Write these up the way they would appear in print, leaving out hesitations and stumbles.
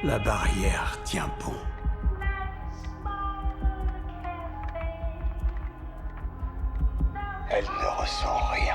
La barrière tient bon. Elle ne ressent rien.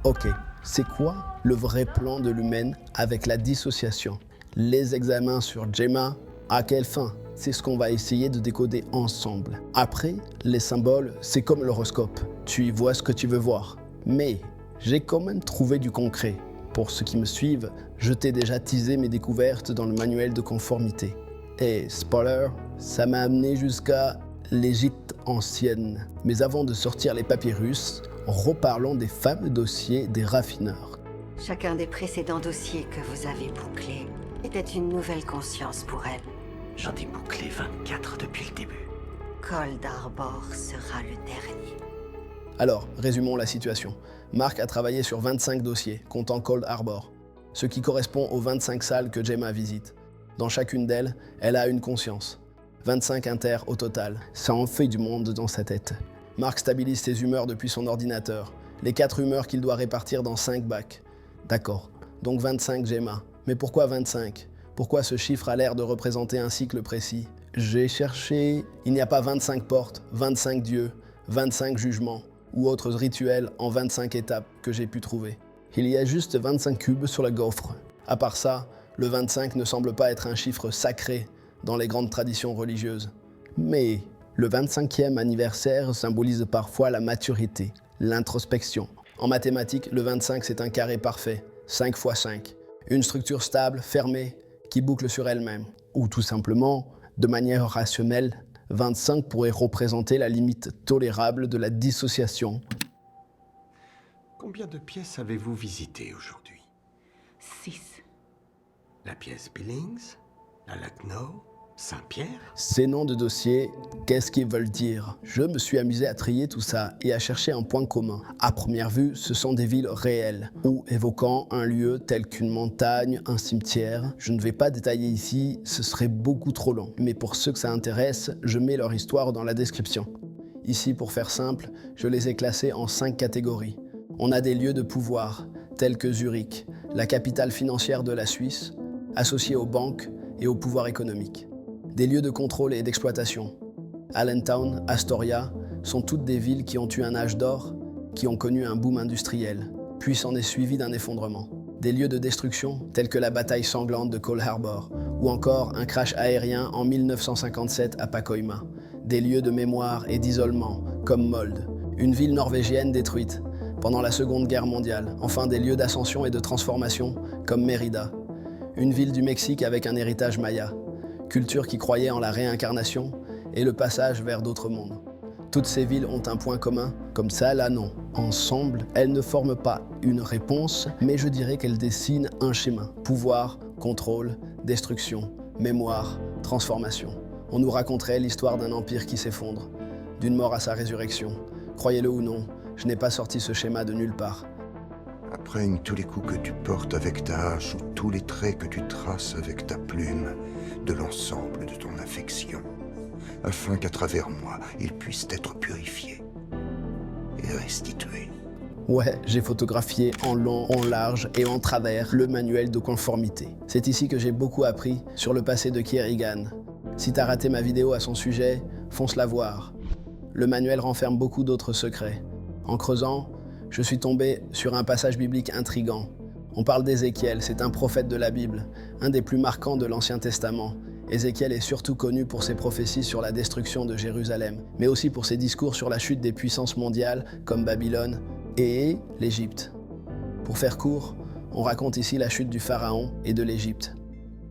Ok, c'est quoi le vrai plan de l'humaine avec la dissociation? Les examens sur Gemma, à quelle fin? C'est ce qu'on va essayer de décoder ensemble. Après, les symboles, c'est comme l'horoscope. Tu y vois ce que tu veux voir. Mais j'ai quand même trouvé du concret. Pour ceux qui me suivent, je t'ai déjà teasé mes découvertes dans le manuel de conformité. Et spoiler, ça m'a amené jusqu'à l'Égypte ancienne. Mais avant de sortir les papyrus, reparlons des fameux dossiers des raffineurs. Chacun des précédents dossiers que vous avez bouclés était une nouvelle conscience pour elle. J'en ai bouclé 24 depuis le début. Cold Harbor sera le dernier. Alors, résumons la situation. Mark a travaillé sur 25 dossiers, comptant Cold Harbor, ce qui correspond aux 25 salles que Gemma visite. Dans chacune d'elles, elle a une conscience. 25 inters au total. Ça en fait du monde dans sa tête. Mark stabilise ses humeurs depuis son ordinateur. Les 4 humeurs qu'il doit répartir dans 5 bacs. D'accord, donc 25 Gemma. Mais pourquoi 25 ? Pourquoi ce chiffre a l'air de représenter un cycle précis? J'ai cherché, il n'y a pas 25 portes, 25 dieux, 25 jugements ou autres rituels en 25 étapes que j'ai pu trouver. Il y a juste 25 cubes sur la gaufre. À part ça, le 25 ne semble pas être un chiffre sacré dans les grandes traditions religieuses. Mais le 25e anniversaire symbolise parfois la maturité, l'introspection. En mathématiques, le 25 c'est un carré parfait, 5 x 5. Une structure stable, fermée, qui boucle sur elle-même. Ou tout simplement, de manière rationnelle, 25 pourrait représenter la limite tolérable de la dissociation. Combien de pièces avez-vous visitées aujourd'hui? 6. La pièce Billings, la Lucknow, Saint-Pierre? Ces noms de dossiers, qu'est-ce qu'ils veulent dire? Je me suis amusé à trier tout ça et à chercher un point commun. À première vue, ce sont des villes réelles, ou évoquant un lieu tel qu'une montagne, un cimetière. Je ne vais pas détailler ici, ce serait beaucoup trop long. Mais pour ceux que ça intéresse, je mets leur histoire dans la description. Ici, pour faire simple, je les ai classés en 5 catégories. On a des lieux de pouvoir, tels que Zurich, la capitale financière de la Suisse, associée aux banques et au pouvoir économique. Des lieux de contrôle et d'exploitation. Allentown, Astoria, sont toutes des villes qui ont eu un âge d'or, qui ont connu un boom industriel, puis s'en est suivi d'un effondrement. Des lieux de destruction, tels que la bataille sanglante de Cold Harbor, ou encore un crash aérien en 1957 à Pacoima. Des lieux de mémoire et d'isolement, comme Molde, une ville norvégienne détruite pendant la Seconde Guerre mondiale. Enfin, des lieux d'ascension et de transformation, comme Mérida, une ville du Mexique avec un héritage maya, culture qui croyait en la réincarnation et le passage vers d'autres mondes. Toutes ces villes ont un point commun, comme ça là non. Ensemble, elles ne forment pas une réponse, mais je dirais qu'elles dessinent un schéma. Pouvoir, contrôle, destruction, mémoire, transformation. On nous raconterait l'histoire d'un empire qui s'effondre, d'une mort à sa résurrection. Croyez-le ou non, je n'ai pas sorti ce schéma de nulle part. Apprenne tous les coups que tu portes avec ta hache ou tous les traits que tu traces avec ta plume de l'ensemble de ton affection, afin qu'à travers moi, ils puissent être purifiés et restitués. Ouais, j'ai photographié en long, en large et en travers le manuel de conformité. C'est ici que j'ai beaucoup appris sur le passé de Kierrigan. Si t'as raté ma vidéo à son sujet, fonce la voir. Le manuel renferme beaucoup d'autres secrets. En creusant, je suis tombé sur un passage biblique intrigant. On parle d'Ézéchiel, c'est un prophète de la Bible, un des plus marquants de l'Ancien Testament. Ézéchiel est surtout connu pour ses prophéties sur la destruction de Jérusalem, mais aussi pour ses discours sur la chute des puissances mondiales comme Babylone et l'Égypte. Pour faire court, on raconte ici la chute du Pharaon et de l'Égypte.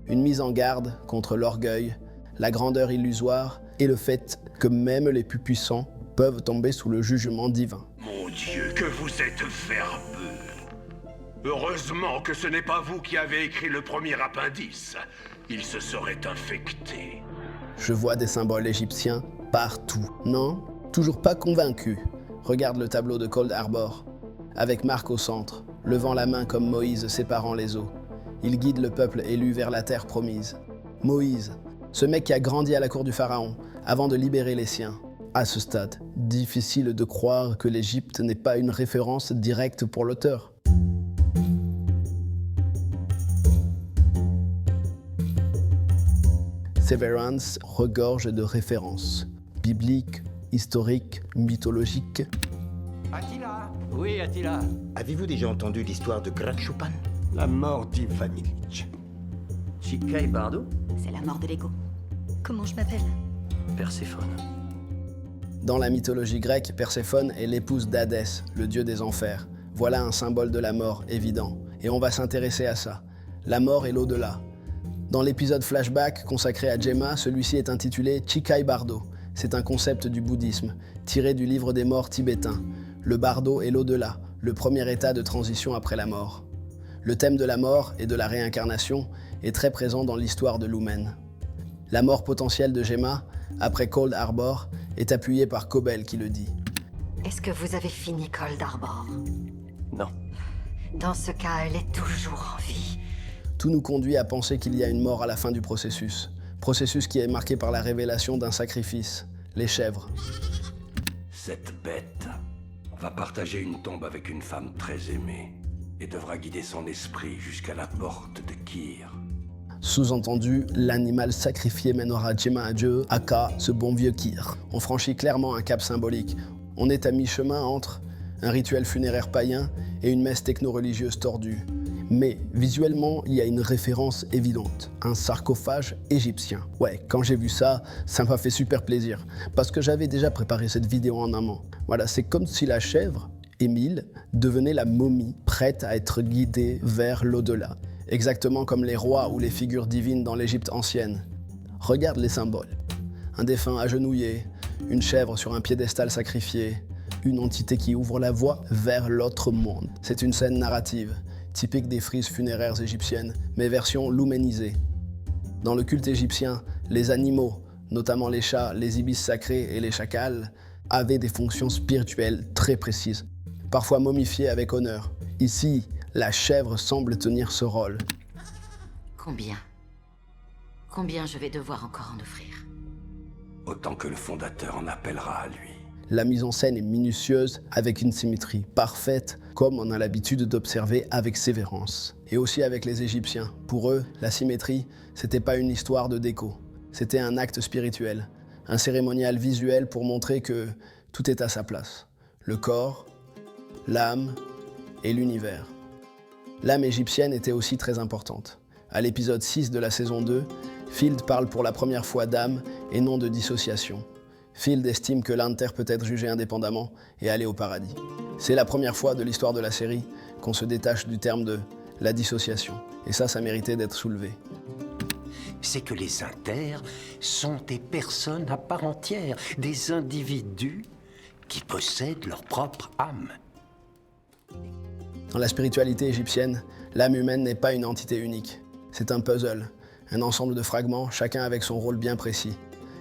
Une mise en garde contre l'orgueil, la grandeur illusoire et le fait que même les plus puissants peuvent tomber sous le jugement divin. Mon Dieu, que vous êtes verbeux. Heureusement que ce n'est pas vous qui avez écrit le premier appendice. Il se serait infecté. Je vois des symboles égyptiens partout. Non, toujours pas convaincu. Regarde le tableau de Cold Harbor, avec Mark au centre, levant la main comme Moïse séparant les eaux. Il guide le peuple élu vers la terre promise. Moïse, ce mec qui a grandi à la cour du Pharaon, avant de libérer les siens. À ce stade, difficile de croire que l'Égypte n'est pas une référence directe pour l'auteur. Severance regorge de références bibliques, historiques, mythologiques. Attila! Oui, Attila. Avez-vous déjà entendu l'histoire de Grad Choupan? La mort d'Ivan Ilitch. Chica et Bardo? C'est la mort de l'ego. Comment je m'appelle? Perséphone. Dans la mythologie grecque, Perséphone est l'épouse d'Hadès, le dieu des enfers. Voilà un symbole de la mort évident. Et on va s'intéresser à ça. La mort et l'au-delà. Dans l'épisode flashback consacré à Gemma, celui-ci est intitulé Chikai Bardo. C'est un concept du bouddhisme, tiré du livre des morts tibétain. Le bardo est l'au-delà, le premier état de transition après la mort. Le thème de la mort et de la réincarnation est très présent dans l'histoire de Lumen. La mort potentielle de Gemma, après Cold Harbor, est appuyée par Cobel qui le dit. Est-ce que vous avez fini Cold Harbor? Non. Dans ce cas, elle est toujours en vie. Tout nous conduit à penser qu'il y a une mort à la fin du processus. Processus qui est marqué par la révélation d'un sacrifice, les chèvres. Cette bête va partager une tombe avec une femme très aimée et devra guider son esprit jusqu'à la porte de Kyr. Sous-entendu, l'animal sacrifié mènera Gemma à Dieu, aka ce bon vieux Kyr. On franchit clairement un cap symbolique. On est à mi-chemin entre un rituel funéraire païen et une messe techno-religieuse tordue. Mais visuellement, il y a une référence évidente, un sarcophage égyptien. Ouais, quand j'ai vu ça, ça m'a fait super plaisir, parce que j'avais déjà préparé cette vidéo en amont. Voilà, c'est comme si la chèvre, Émile, devenait la momie, prête à être guidée vers l'au-delà. Exactement comme les rois ou les figures divines dans l'Égypte ancienne. Regarde les symboles. Un défunt agenouillé, une chèvre sur un piédestal sacrifié, une entité qui ouvre la voie vers l'autre monde. C'est une scène narrative, typique des frises funéraires égyptiennes, mais version luménisée. Dans le culte égyptien, les animaux, notamment les chats, les ibis sacrés et les chacals, avaient des fonctions spirituelles très précises, parfois momifiées avec honneur. Ici, la chèvre semble tenir ce rôle. Combien je vais devoir encore en offrir? Autant que le fondateur en appellera à lui. La mise en scène est minutieuse, avec une symétrie parfaite, comme on a l'habitude d'observer avec Sévérance. Et aussi avec les Égyptiens. Pour eux, la symétrie, c'était pas une histoire de déco. C'était un acte spirituel, un cérémonial visuel pour montrer que tout est à sa place. Le corps, l'âme et l'univers. L'âme égyptienne était aussi très importante. À l'épisode 6 de la saison 2, Field parle pour la première fois d'âme et non de dissociation. Field estime que l'Inter peut être jugé indépendamment et aller au paradis. C'est la première fois de l'histoire de la série qu'on se détache du terme de la dissociation. Et ça méritait d'être soulevé. C'est que les inters sont des personnes à part entière, des individus qui possèdent leur propre âme. Dans la spiritualité égyptienne, l'âme humaine n'est pas une entité unique. C'est un puzzle, un ensemble de fragments, chacun avec son rôle bien précis.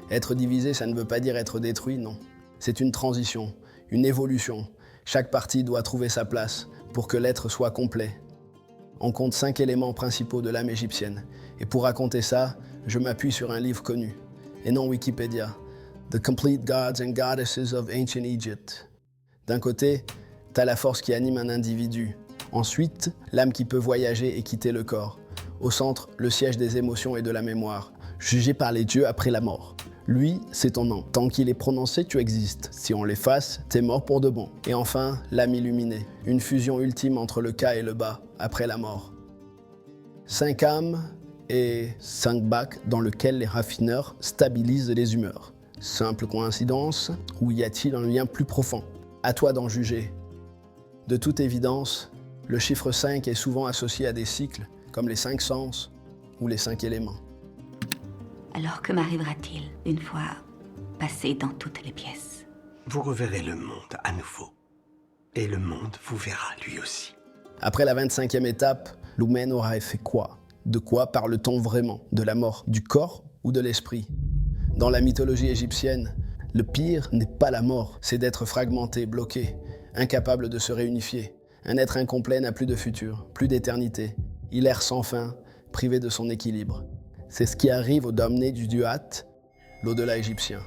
Être divisé, ça ne veut pas dire être détruit, non. C'est une transition, une évolution. Chaque partie doit trouver sa place pour que l'être soit complet. On compte 5 éléments principaux de l'âme égyptienne. Et pour raconter ça, je m'appuie sur un livre connu, et non Wikipédia. The Complete Gods and Goddesses of Ancient Egypt. D'un côté, t'as la force qui anime un individu. Ensuite, l'âme qui peut voyager et quitter le corps. Au centre, le siège des émotions et de la mémoire, jugé par les dieux après la mort. Lui, c'est ton nom. Tant qu'il est prononcé, tu existes. Si on l'efface, t'es mort pour de bon. Et enfin, l'âme illuminée. Une fusion ultime entre le cas et le bas, après la mort. 5 âmes et 5 bacs dans lesquels les raffineurs stabilisent les humeurs. Simple coïncidence, ou y a-t-il un lien plus profond? À toi d'en juger. De toute évidence, le chiffre 5 est souvent associé à des cycles, comme les 5 sens ou les 5 éléments. Alors que m'arrivera-t-il une fois passé dans toutes les pièces? Vous reverrez le monde à nouveau. Et le monde vous verra lui aussi. Après la 25e étape, Lumen aura fait quoi? De quoi parle-t-on vraiment? De la mort du corps ou de l'esprit? Dans la mythologie égyptienne, le pire n'est pas la mort, c'est d'être fragmenté, bloqué, incapable de se réunifier. Un être incomplet n'a plus de futur, plus d'éternité. Il erre sans fin, privé de son équilibre. C'est ce qui arrive au damné du Duat, l'au-delà égyptien.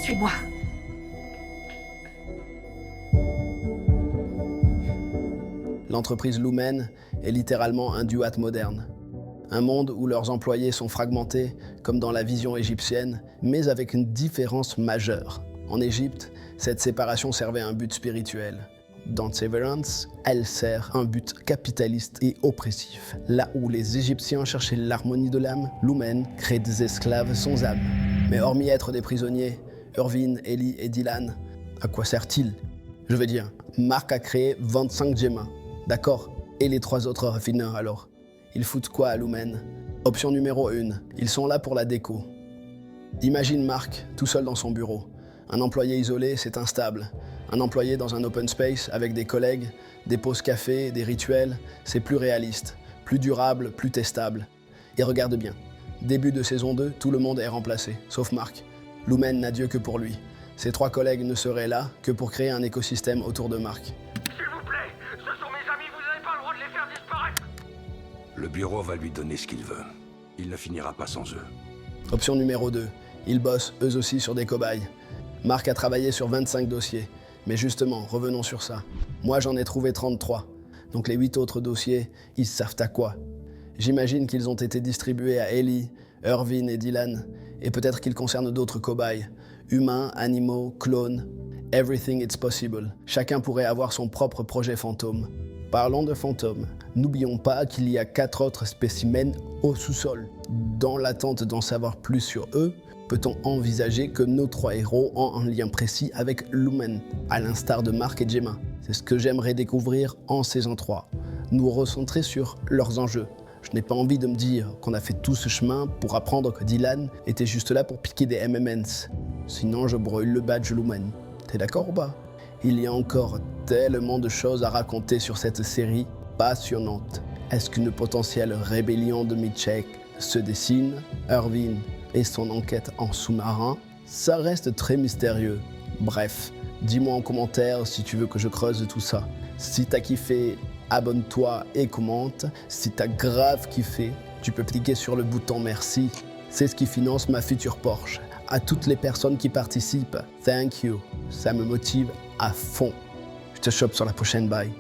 Suis-moi. L'entreprise Lumen est littéralement un Duat moderne. Un monde où leurs employés sont fragmentés, comme dans la vision égyptienne, mais avec une différence majeure. En Égypte, cette séparation servait à un but spirituel. Dans Severance, elle sert un but capitaliste et oppressif. Là où les Égyptiens cherchaient l'harmonie de l'âme, Lumen crée des esclaves sans âme. Mais hormis être des prisonniers, Irvine, Ellie et Dylan, à quoi sert-il? Je veux dire, Mark a créé 25 gemmas, d'accord? Et les 3 autres raffineurs alors? Ils foutent quoi à Lumen? Option numéro 1, ils sont là pour la déco. Imagine Mark tout seul dans son bureau. Un employé isolé, c'est instable. Un employé dans un open space avec des collègues, des pauses café, des rituels, c'est plus réaliste, plus durable, plus testable. Et regarde bien, début de saison 2, tout le monde est remplacé, sauf Mark. Lumen n'a Dieu que pour lui. Ses 3 collègues ne seraient là que pour créer un écosystème autour de Mark. S'il vous plaît, ce sont mes amis, vous n'avez pas le droit de les faire disparaître. Le bureau va lui donner ce qu'il veut. Il ne finira pas sans eux. Option numéro 2, ils bossent eux aussi sur des cobayes. Mark a travaillé sur 25 dossiers. Mais justement, revenons sur ça. Moi, j'en ai trouvé 33. Donc les 8 autres dossiers, ils savent à quoi. J'imagine qu'ils ont été distribués à Ellie, Irvine et Dylan, et peut-être qu'ils concernent d'autres cobayes. Humains, animaux, clones, everything is possible. Chacun pourrait avoir son propre projet fantôme. Parlons de fantômes, n'oublions pas qu'il y a 4 autres spécimens au sous-sol. Dans l'attente d'en savoir plus sur eux, peut-on envisager que nos 3 héros ont un lien précis avec Lumen, à l'instar de Mark et Gemma? C'est ce que j'aimerais découvrir en saison 3. Nous recentrer sur leurs enjeux. Je n'ai pas envie de me dire qu'on a fait tout ce chemin pour apprendre que Dylan était juste là pour piquer des M&M's. Sinon, je brûle le badge Lumen. T'es d'accord ou pas? Il y a encore tellement de choses à raconter sur cette série passionnante. Est-ce qu'une potentielle rébellion de Mitchek se dessine? Irvine et son enquête en sous-marin, ça reste très mystérieux. Bref, dis-moi en commentaire si tu veux que je creuse tout ça. Si t'as kiffé, abonne-toi et commente. Si t'as grave kiffé, tu peux cliquer sur le bouton merci. C'est ce qui finance ma future Porsche. À toutes les personnes qui participent, thank you. Ça me motive à fond. Je te chope sur la prochaine, bye.